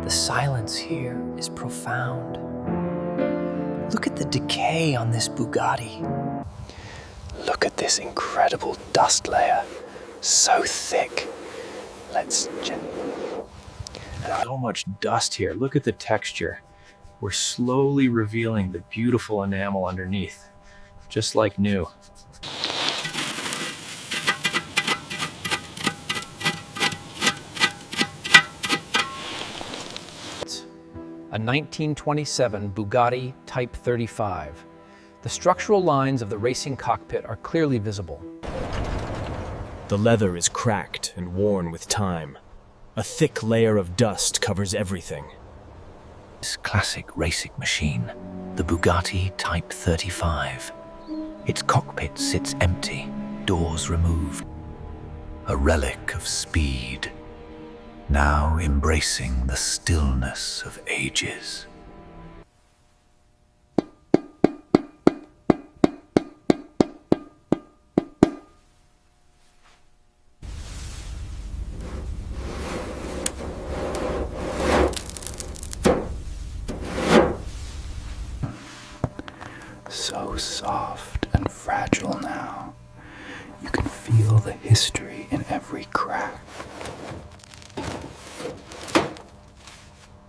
The silence here is profound. Look at the decay on this Bugatti. Look at this incredible dust layer. So thick. There's so much dust here. Look at the texture. We're slowly revealing the beautiful enamel underneath, just like new. A 1927 Bugatti Type 35. The structural lines of the racing cockpit are clearly visible. The leather is cracked and worn with time. A thick layer of dust covers everything. This classic racing machine, the Bugatti Type 35. Its cockpit sits empty, doors removed. A relic of speed, now embracing the stillness of ages. So soft and fragile now. You can feel the history in every crack.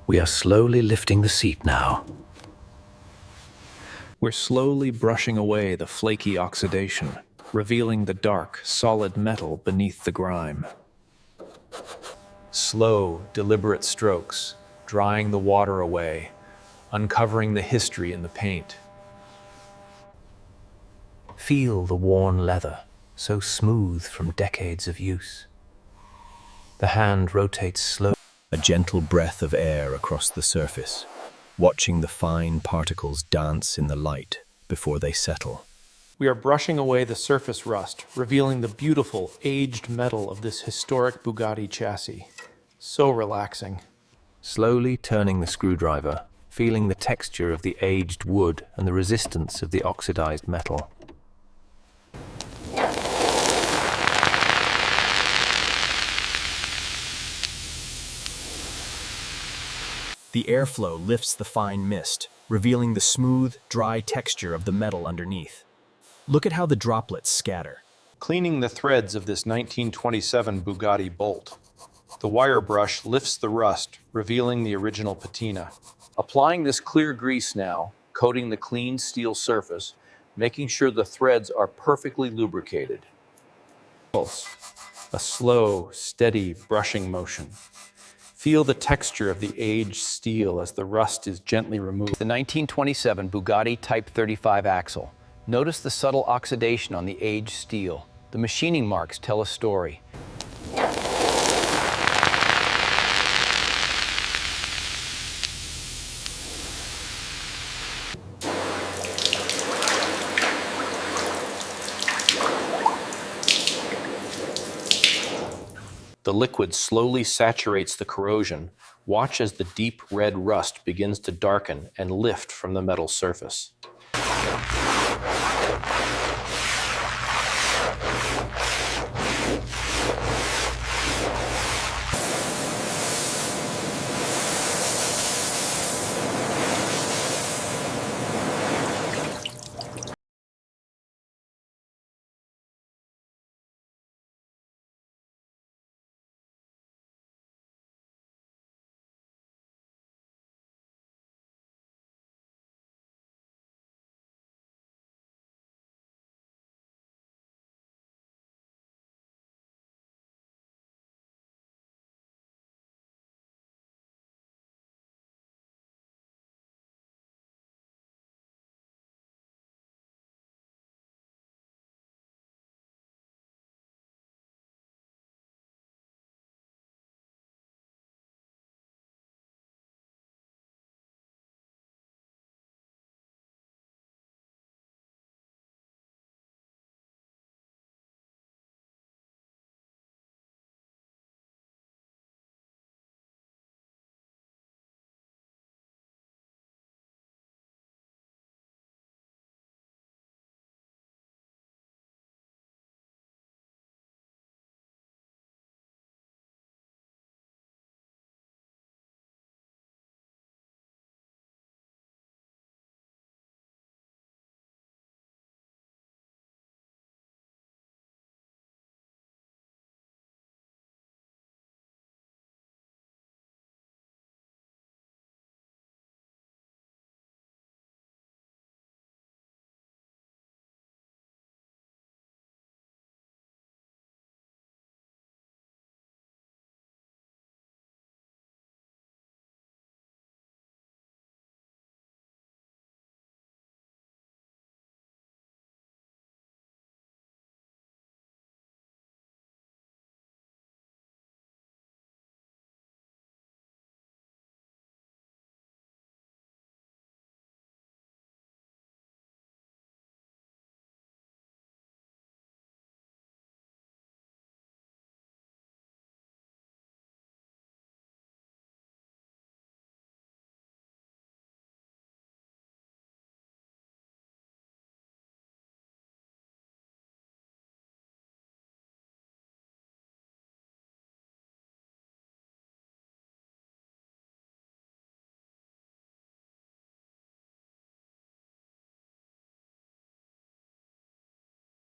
We are slowly lifting the seat now. We're slowly brushing away the flaky oxidation, revealing the dark, solid metal beneath the grime. Slow, deliberate strokes, drying the water away, uncovering the history in the paint. Feel the worn leather, so smooth from decades of use. The hand rotates slowly. A gentle breath of air across the surface, watching the fine particles dance in the light before they settle. We are brushing away the surface rust, revealing the beautiful, aged metal of this historic Bugatti chassis. So relaxing. Slowly turning the screwdriver, feeling the texture of the aged wood and the resistance of the oxidized metal. The airflow lifts the fine mist, revealing the smooth, dry texture of the metal underneath. Look at how the droplets scatter. Cleaning the threads of this 1927 Bugatti bolt. The wire brush lifts the rust, revealing the original patina. Applying this clear grease now, coating the clean steel surface, making sure the threads are perfectly lubricated. A slow, steady brushing motion. Feel the texture of the aged steel as the rust is gently removed. The 1927 Bugatti Type 35 axle. Notice the subtle oxidation on the aged steel. The machining marks tell a story. The liquid slowly saturates the corrosion. Watch as the deep red rust begins to darken and lift from the metal surface.